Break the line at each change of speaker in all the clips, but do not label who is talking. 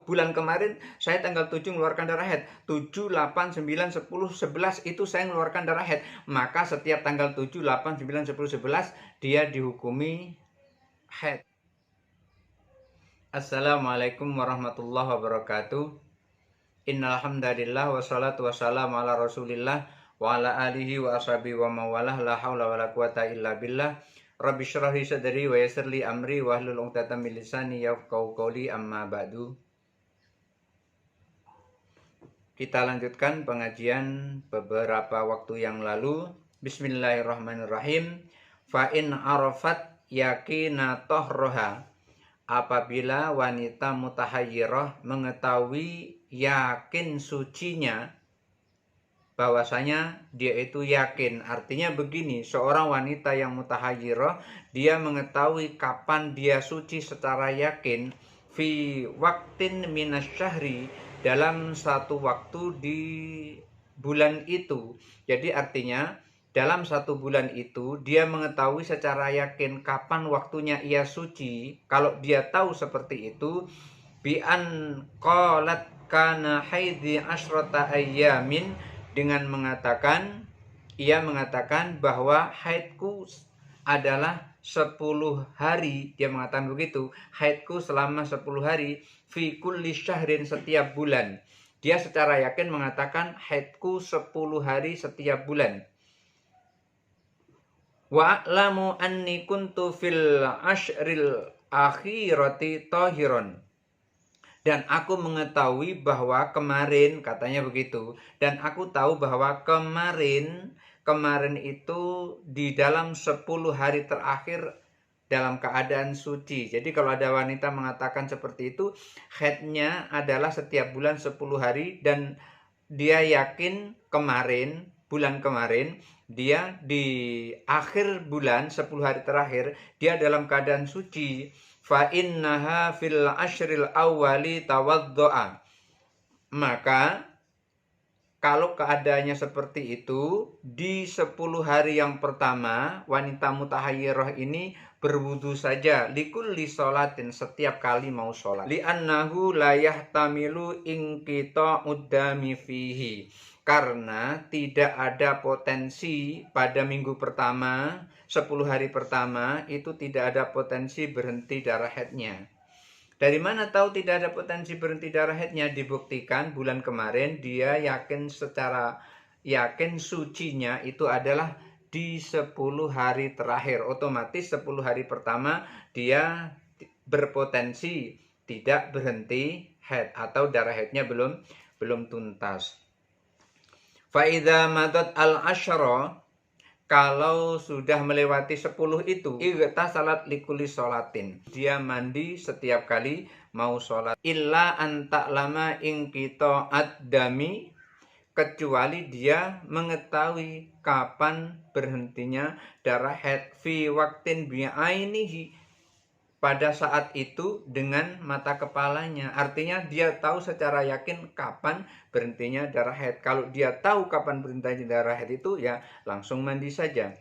bulan kemarin saya tanggal 7 mengeluarkan darah haid. 7, 8, 9, 10, 11 itu saya mengeluarkan darah haid. Maka setiap tanggal 7, 8, 9, 10, 11 dia dihukumi haid. Assalamualaikum warahmatullahi wabarakatuh. Innal hamdalillah wassalatu wassalamu ala Rasulillah wa ala alihi wa ashabihi wa mawalah la haula wala quwata illa billah. Rabbi shrah li sadri wa yassir li amri wa hlul 'uqdatam min lisani yafqahu qawli amma ba'du. Kita lanjutkan pengajian beberapa waktu yang lalu. Bismillahirrahmanirrahim. Fa in arafat yakina tohroha, apabila wanita mutahayyirah mengetahui yakin sucinya, bahwasanya dia itu yakin. Artinya begini, seorang wanita yang mutahayyirah, dia mengetahui kapan dia suci secara yakin, fi waktin minasyahri, dalam satu waktu di bulan itu. Jadi artinya dalam satu bulan itu dia mengetahui secara yakin kapan waktunya ia suci. Kalau dia tahu seperti itu, bi an qalat kana haidhi asyrata ayyamin, dengan mengatakan, ia mengatakan bahwa haidku adalah 10 hari. Dia mengatakan begitu, haidku selama 10 hari, fi kulli syahrin, setiap bulan. Dia secara yakin mengatakan haidku 10 hari setiap bulan. Wa a'lamu anni kuntu fil ashril akhirati tahiron, dan aku mengetahui bahwa kemarin, katanya begitu, dan aku tahu bahwa kemarin itu di dalam 10 hari terakhir dalam keadaan suci. Jadi kalau ada wanita mengatakan seperti itu, haidnya adalah setiap bulan 10 hari, dan dia yakin kemarin, bulan kemarin, dia di akhir bulan 10 hari terakhir, dia dalam keadaan suci. Fa innaha fil ashril awwali tawaddo'a, maka kalau keadaannya seperti itu, di 10 hari yang pertama wanita mutahayyirah ini berwudu saja, likulli sholatin, setiap kali mau sholat. Li'annahu la yahtamilu inqita'ud dami fihi, karena tidak ada potensi pada minggu pertama, 10 hari pertama itu tidak ada potensi berhenti darah haidnya. Dari mana tahu tidak ada potensi berhenti darah haidnya? Dibuktikan bulan kemarin dia yakin, secara yakin sucinya itu adalah di 10 hari terakhir. Otomatis 10 hari pertama dia berpotensi tidak berhenti haid, atau darah haidnya belum tuntas. Fa idza madat al-asyra, kalau sudah melewati 10 itu, igtasalat likulli sholatin, dia mandi setiap kali mau sholat. Illa anta'lama inqita'ad dami, kecuali dia mengetahui kapan berhentinya darah haid, fi waktin bi'ainihi, pada saat itu dengan mata kepalanya. Artinya dia tahu secara yakin kapan berhentinya darah haid. Kalau dia tahu kapan berhentinya darah haid itu, ya langsung mandi saja.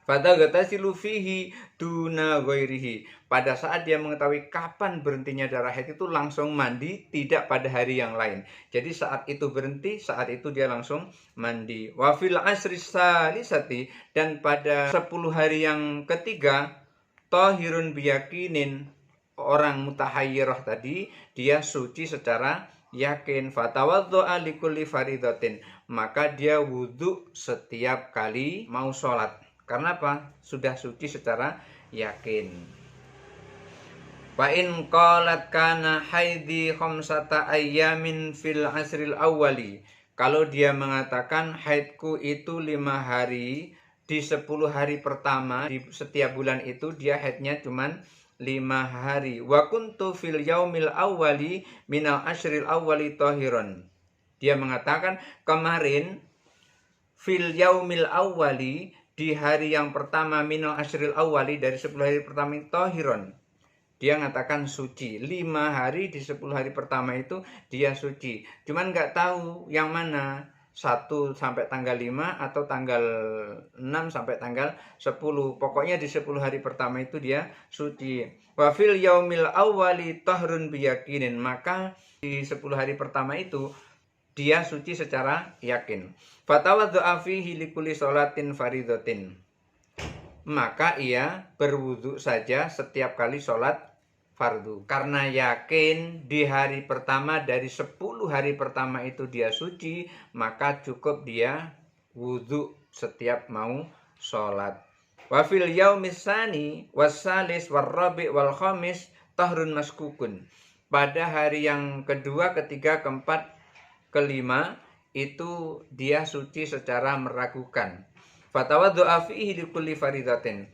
Fataghtasilu fihi duna ghairihi, pada saat dia mengetahui kapan berhentinya darah haid itu langsung mandi, tidak pada hari yang lain. Jadi saat itu berhenti, saat itu dia langsung mandi. Wa fil asri salisati, dan pada 10 hari yang ketiga, tahirun biyakinin, orang mutahayyirah tadi dia suci secara yakin. Fatawaddo'a likulli faridatin, maka dia wudhu setiap kali mau sholat. Karena apa? Sudah suci secara yakin. Wa in qalat kana haidhi khamsata ayyamin fil asril awwali, kalau dia mengatakan haidku itu 5 hari di 10 hari pertama, di setiap bulan itu dia haidnya cuman 5 hari. Wa kuntu fil yaumil awwali minal ashril awwali tahiron, dia mengatakan kemarin fil yaumil awwali, di hari yang pertama, minal ashril awwali, dari 10 hari pertama itu tahiron, dia mengatakan suci. 5 hari di 10 hari pertama itu dia suci, cuman nggak tahu yang mana, 1 sampai tanggal 5 atau tanggal 6 sampai tanggal 10. Pokoknya di 10 hari pertama itu dia suci. Wa fil yaumil awwali tahrun biyakinin. Maka di 10 hari pertama itu dia suci secara yakin. Fatawaddu'a fihi likulli sholatin faridatin. Maka ia berwudu saja setiap kali sholat fardu. Karena yakin di hari pertama dari 10 hari pertama itu dia suci, maka cukup dia wudu setiap mau sholat. Wa fil yaumis tsani wassalis warrabi wal khamis tahrun maskukun. Pada hari yang kedua, ketiga, keempat, kelima itu dia suci secara meragukan. Fatawaddu'a fihi likulli faridatin.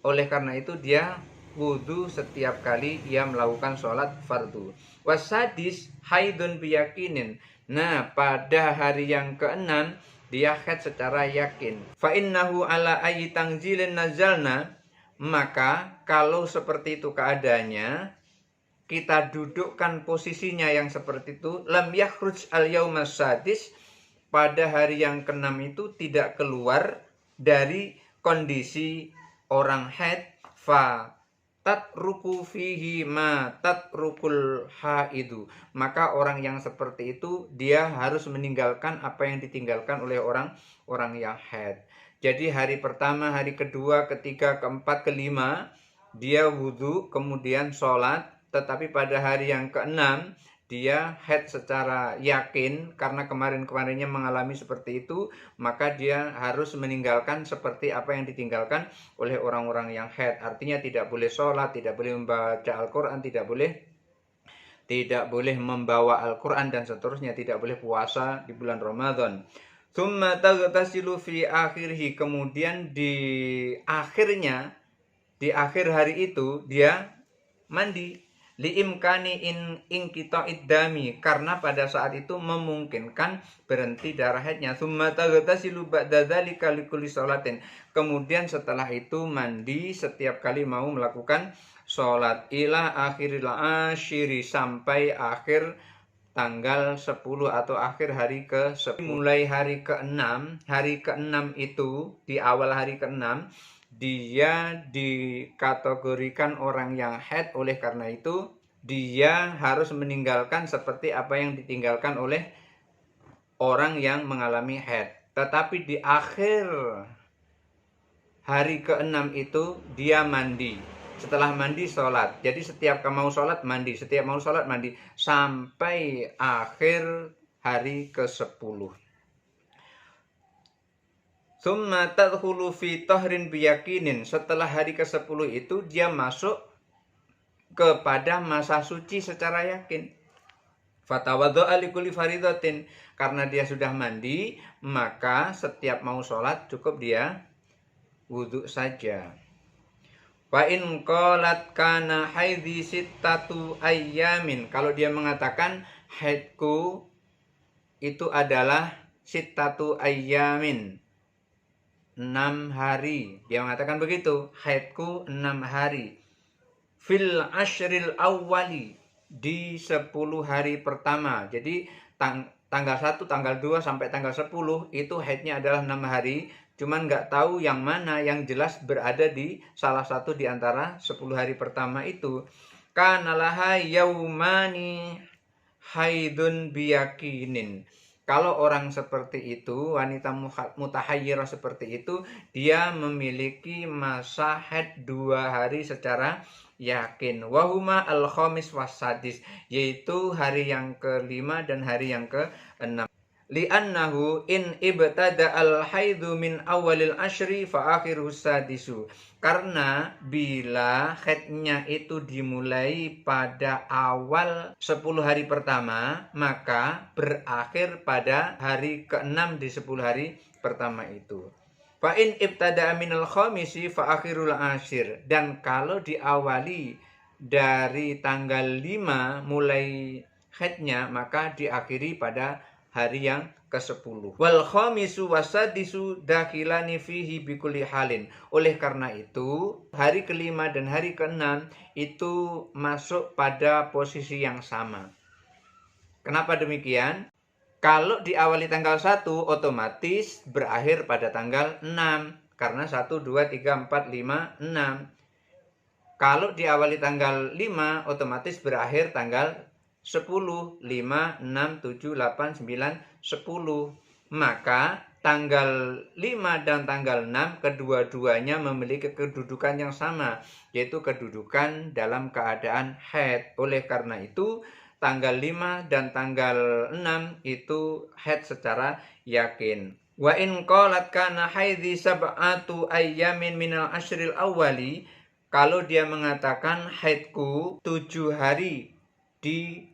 Oleh karena itu dia wudu setiap kali ia melakukan sholat fardu. Wasadis haidun biyakinin. Nah, pada hari yang keenam dia haid secara yakin. Fa innahu ala ayyi tangzilin nazalna. Maka kalau seperti itu keadaannya, kita dudukkan posisinya yang seperti itu, lam yakhruj al yaumas sadis, pada hari yang keenam itu tidak keluar dari kondisi orang haid, fa tatruku fihi ma tatrukul haidu. Maka orang yang seperti itu dia harus meninggalkan apa yang ditinggalkan oleh orang yang haid. Jadi hari pertama, hari kedua, ketiga, keempat, kelima dia wudu kemudian sholat. Tetapi pada hari yang keenam dia haid secara yakin karena kemarin-kemarinnya mengalami seperti itu, maka dia harus meninggalkan seperti apa yang ditinggalkan oleh orang-orang yang haid. Artinya tidak boleh sholat, tidak boleh membaca Al-Quran, tidak boleh membawa Al-Quran dan seterusnya, tidak boleh puasa di bulan Ramadan. Tsumma taghtasilu fi akhirih, kemudian di akhir hari itu dia mandi. Liimkani kita iddami, karena pada saat itu memungkinkan berhenti darah haidnya. Tsumma taghtasilu ba'da dzalika likulli sholatin. Kemudian setelah itu mandi setiap kali mau melakukan sholat. Ila akhiril asyiri, sampai akhir tanggal 10 atau akhir hari ke-10. Mulai hari ke-6 itu, di awal hari ke-6 dia dikategorikan orang yang haid. Oleh karena itu dia harus meninggalkan seperti apa yang ditinggalkan oleh orang yang mengalami haid. Tetapi di akhir hari ke-6 itu dia mandi. Setelah mandi sholat. Jadi setiap mau sholat mandi, setiap mau sholat mandi sampai akhir hari ke-10. Tsumma tadkhulu fi tahrin biyakinin. Setelah hari ke-10 itu dia masuk kepada masa suci secara yakin. Fatawaddu'a likulli faridatin. Karena dia sudah mandi, maka setiap mau sholat cukup dia wudu saja. Wa in qalat kana haidhi sittatu ayyamin. Kalau dia mengatakan haidku itu adalah sittatu ayyamin, 6 hari. Dia mengatakan begitu, haidku 6 hari. Fil ashril awwali, di 10 hari pertama. Jadi tanggal 1, tanggal 2 sampai tanggal 10 itu haidnya adalah 6 hari. Cuman nggak tahu yang mana, yang jelas berada di salah satu di antara 10 hari pertama itu. Kanalaha yaumani haidun biyakinin. Kalau orang seperti itu, wanita mutahayyirah seperti itu, dia memiliki masa haid 2 hari secara yakin. Wahuma al-khamis wasadis, yaitu hari yang ke-5 dan hari yang ke-6. Li'annahu in ibtada al-haidu min awalil ashri fa akhiruhu sadisu. Karena bila haidnya itu dimulai pada awal 10 hari pertama, maka berakhir pada hari ke-6 di 10 hari pertama itu. Fa in ibtada minal khamisi fa akhirul ashir. Dan kalau diawali dari tanggal 5 mulai haidnya, maka diakhiri pada hari yang ke-10. Wal khamisu wasadisu dakhilani fihi bikulli halin. Oleh karena itu, hari ke-5 dan hari ke-6 itu masuk pada posisi yang sama. Kenapa demikian? Kalau diawali tanggal 1, otomatis berakhir pada tanggal 6. Karena 1, 2, 3, 4, 5, 6. Kalau diawali tanggal 5, otomatis berakhir tanggal 10. 5, 6, 7, 8, 9, 10. Maka tanggal 5 dan tanggal 6 kedua-duanya memiliki kedudukan yang sama, yaitu kedudukan dalam keadaan haid. Oleh karena itu, tanggal 5 dan tanggal 6 itu haid secara yakin. Wa in qalat kana haidhi sab'atu ayyamin minal ashril awwali, kalau dia mengatakan haidku 7 hari di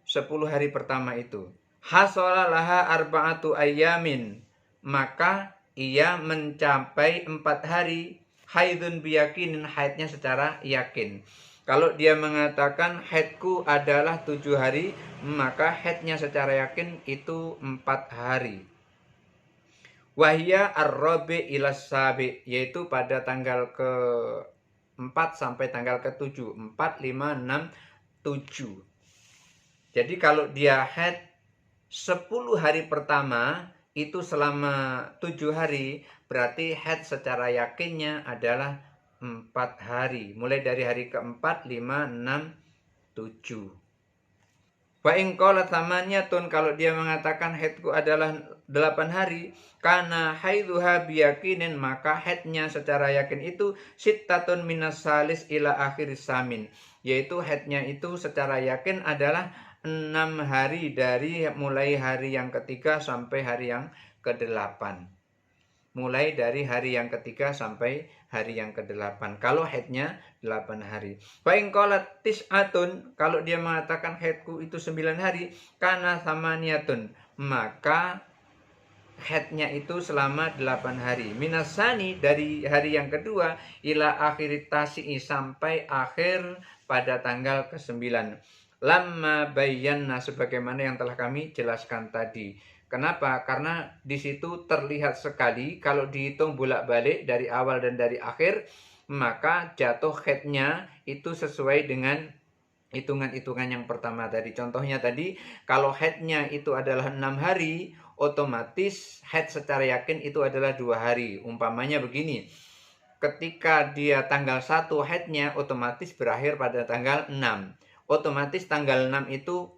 10 hari pertama itu, hasala laha arba'atu ayyamin, maka ia mencapai 4 hari haidun biyakinin, haidnya secara yakin. Kalau dia mengatakan haidku adalah 7 hari, maka haidnya secara yakin itu 4 hari. Wahya ar-rabi ilas sabi, yaitu pada tanggal ke 4 sampai tanggal ke-7. 4, 5, 6, 7. Jadi kalau dia haid 10 hari pertama itu selama 7 hari, berarti haid secara yakinnya adalah 4 hari. Mulai dari hari ke-4, 5, 6, 7. Wa in qalat thamaniyatun, kalau dia mengatakan haidku adalah 8 hari, karena haiduha biyakinin, maka haidnya secara yakin itu sittatun minas salis ila akhir samin, yaitu haidnya itu secara yakin adalah 6 hari dari mulai hari yang ketiga sampai hari yang ke-8. Mulai dari hari yang ketiga sampai hari yang ke-8. Kalau haidnya 8 hari. Fa in qalat tis'atun, kalau dia mengatakan haidku itu 9 hari, kana samaniyatun, maka haidnya itu selama 8 hari. Minasani, dari hari yang kedua, ila akhirit tasi'i, sampai akhir pada tanggal ke-9. Lamma bayyana, sebagaimana yang telah kami jelaskan tadi. Kenapa? Karena di situ terlihat sekali kalau dihitung bolak-balik dari awal dan dari akhir, maka jatuh haidnya itu sesuai dengan hitungan-hitungan yang pertama tadi. Contohnya tadi, kalau haidnya itu adalah 6 hari, otomatis haid secara yakin itu adalah 2 hari. Umpamanya begini, ketika dia tanggal 1 haidnya otomatis berakhir pada tanggal 6. Otomatis tanggal 6 itu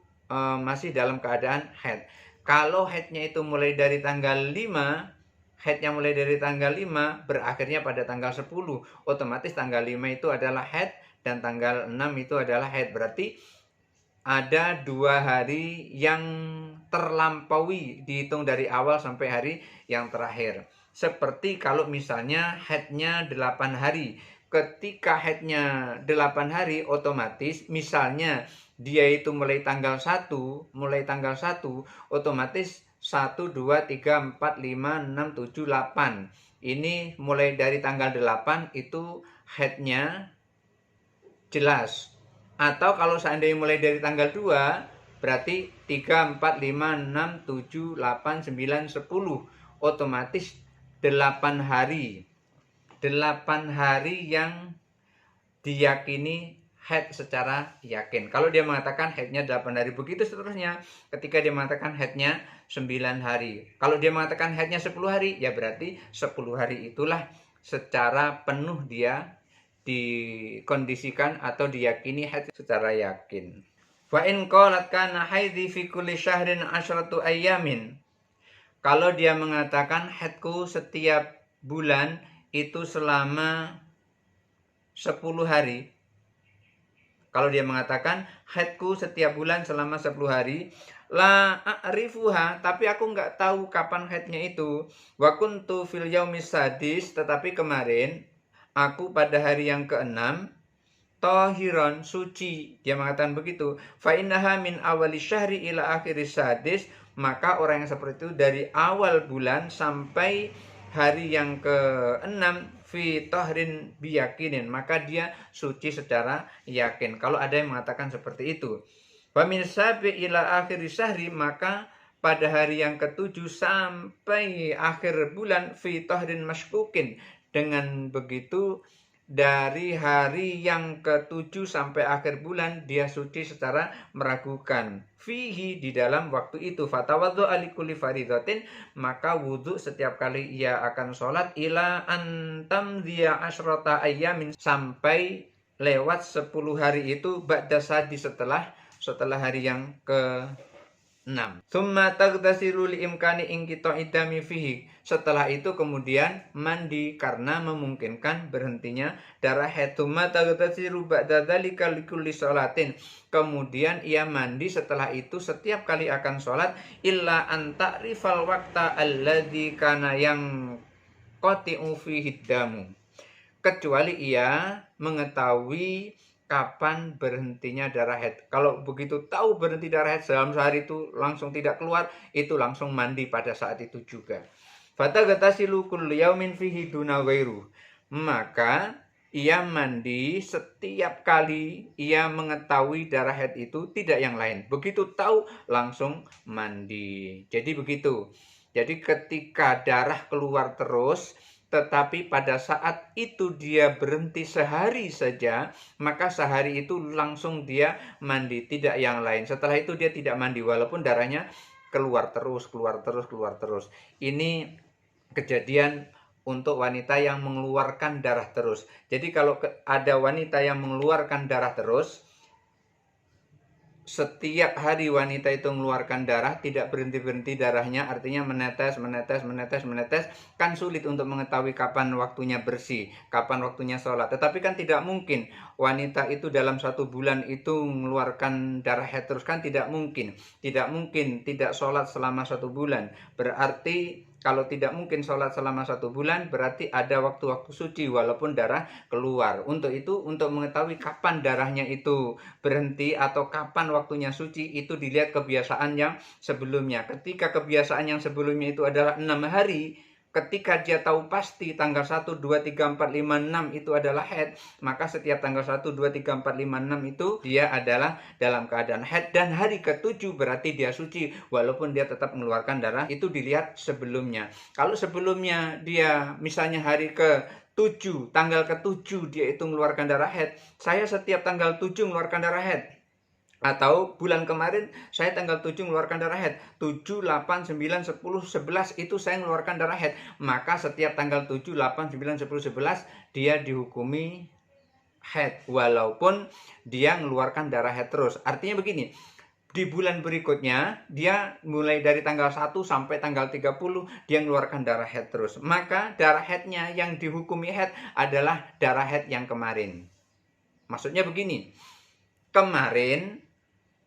masih dalam keadaan haid. Kalau haidnya itu mulai dari tanggal 5, haidnya mulai dari tanggal 5 berakhirnya pada tanggal 10. Otomatis tanggal 5 itu adalah haid dan tanggal 6 itu adalah haid. Berarti ada 2 hari yang terlampaui dihitung dari awal sampai hari yang terakhir. Seperti kalau misalnya haidnya 8 hari. Ketika haidnya 8 hari, otomatis misalnya dia itu mulai tanggal 1, otomatis 1, 2, 3, 4, 5, 6, 7, 8. Ini mulai dari tanggal 8 itu haidnya jelas. Atau kalau seandainya mulai dari tanggal 2, berarti 3, 4, 5, 6, 7, 8, 9, 10. Otomatis 8 hari. 8 hari yang diyakini haid secara yakin. Kalau dia mengatakan haidnya 8 hari, begitu seterusnya. Ketika dia mengatakan haidnya 9 hari. Kalau dia mengatakan haidnya 10 hari, ya berarti 10 hari itulah secara penuh dia dikondisikan atau diyakini haid secara yakin. Fa in qalat kana haidhi fi kulli syahrin 'asyratu ayyamin. Kalau dia mengatakan haidku setiap bulan itu selama 10 hari. Kalau dia mengatakan haidku setiap bulan selama 10 hari, la a'rifuha, tapi aku nggak tahu kapan haidnya itu. Wa kuntu fil yaumis sadis, tetapi kemarin aku pada hari yang ke-6 tahiran, suci. Dia mengatakan begitu. Fa innaha min awali syahri ila akhir sadis, maka orang yang seperti itu dari awal bulan sampai hari yang ke-6 fi tahrin biyakinin, maka dia suci secara yakin. Kalau ada yang mengatakan seperti itu. Wa min sabi ila akhir syahri, maka pada hari yang ke-7 sampai akhir bulan fi tahrin mashkukin, dengan begitu dari hari yang ke-7 sampai akhir bulan dia suci secara meragukan. Fihi, di dalam waktu itu, fatawaddu alikulli faridatin, maka wudhu setiap kali ia akan sholat ila antam dia asyrota ayamin, sampai lewat 10 hari itu ba'da sadi, setelah hari yang ke 6. Summa taghtasilu li imkani inqita'i dami fihi. Setelah itu kemudian mandi karena memungkinkan berhentinya darah haid. Summa taghtasilu ba'da dzalika likulli sholatin. Kemudian ia mandi setelah itu setiap kali akan sholat illa an ta'rifal waqta alladzi kana yang qati'u fihi damu. Kecuali ia mengetahui kapan berhentinya darah haid. Kalau begitu tahu berhenti darah haid dalam sehari itu langsung tidak keluar, itu langsung mandi pada saat itu juga. Fataghtasilu kullu yaumin fihi duna ghairu. Maka ia mandi setiap kali ia mengetahui darah haid itu, tidak yang lain. Begitu tahu langsung mandi. Jadi begitu. Jadi ketika darah keluar terus, tetapi pada saat itu dia berhenti sehari saja, maka sehari itu langsung dia mandi, tidak yang lain. Setelah itu dia tidak mandi walaupun darahnya keluar terus. Ini kejadian untuk wanita yang mengeluarkan darah terus. Jadi kalau ada wanita yang mengeluarkan darah terus, setiap hari wanita itu mengeluarkan darah, tidak berhenti-berhenti darahnya, artinya menetes, kan sulit untuk mengetahui kapan waktunya bersih, kapan waktunya sholat. Tetapi kan tidak mungkin wanita itu dalam 1 bulan itu mengeluarkan darah haid terus, kan tidak mungkin tidak sholat selama 1 bulan. Berarti kalau tidak mungkin sholat selama 1 bulan, berarti ada waktu-waktu suci walaupun darah keluar. Untuk itu, untuk mengetahui kapan darahnya itu berhenti atau kapan waktunya suci, itu dilihat kebiasaan yang sebelumnya. Ketika kebiasaan yang sebelumnya itu adalah 6 hari, ketika dia tahu pasti tanggal 1, 2, 3, 4, 5, 6 itu adalah haid, maka setiap tanggal 1, 2, 3, 4, 5, 6 itu dia adalah dalam keadaan haid, dan hari ke-7 berarti dia suci walaupun dia tetap mengeluarkan darah. Itu dilihat sebelumnya. Kalau sebelumnya dia misalnya hari ke-7, tanggal ke-7 dia itu mengeluarkan darah haid, saya setiap tanggal 7 mengeluarkan darah haid. Atau bulan kemarin saya tanggal 7 mengeluarkan darah haid, 7, 8, 9, 10, 11 itu saya mengeluarkan darah haid. Maka setiap tanggal 7, 8, 9, 10, 11 dia dihukumi haid walaupun dia mengeluarkan darah haid terus. Artinya begini, di bulan berikutnya dia mulai dari tanggal 1 sampai tanggal 30 dia mengeluarkan darah haid terus. Maka darah haidnya yang dihukumi haid adalah darah haid yang kemarin. Maksudnya begini, kemarin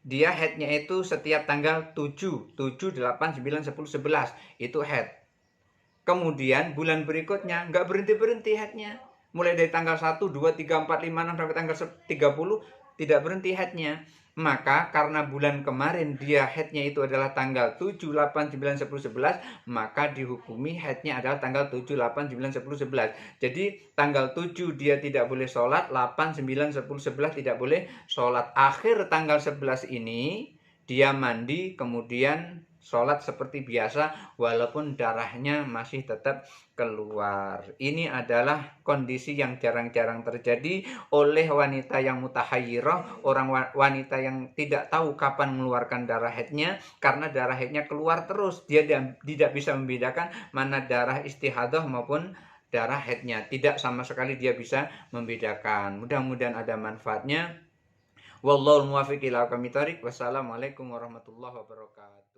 dia haidnya itu setiap tanggal 7, 8, 9, 10, 11 itu haid. Kemudian bulan berikutnya nggak berhenti-berhenti haidnya. Mulai dari tanggal 1, 2, 3, 4, 5, 6 sampai tanggal 30 tidak berhenti haidnya. Maka karena bulan kemarin dia haidnya itu adalah tanggal 7, 8, 9, 10, 11, maka dihukumi haidnya adalah tanggal 7, 8, 9, 10, 11. Jadi tanggal 7 dia tidak boleh sholat, 8, 9, 10, 11 tidak boleh sholat. Akhir tanggal 11 ini dia mandi, kemudian sholat seperti biasa walaupun darahnya masih tetap keluar. Ini adalah kondisi yang jarang-jarang terjadi oleh wanita yang mutahayyirah, orang wanita yang tidak tahu kapan mengeluarkan darah haidnya, karena darah haidnya keluar terus. Dia tidak bisa membedakan mana darah istihadah maupun darah haidnya. Tidak sama sekali dia bisa membedakan. Mudah-mudahan ada manfaatnya. Wallahul muwaffiq ila aqwamit thoriq. Wassalamualaikum warahmatullahi wabarakatuh.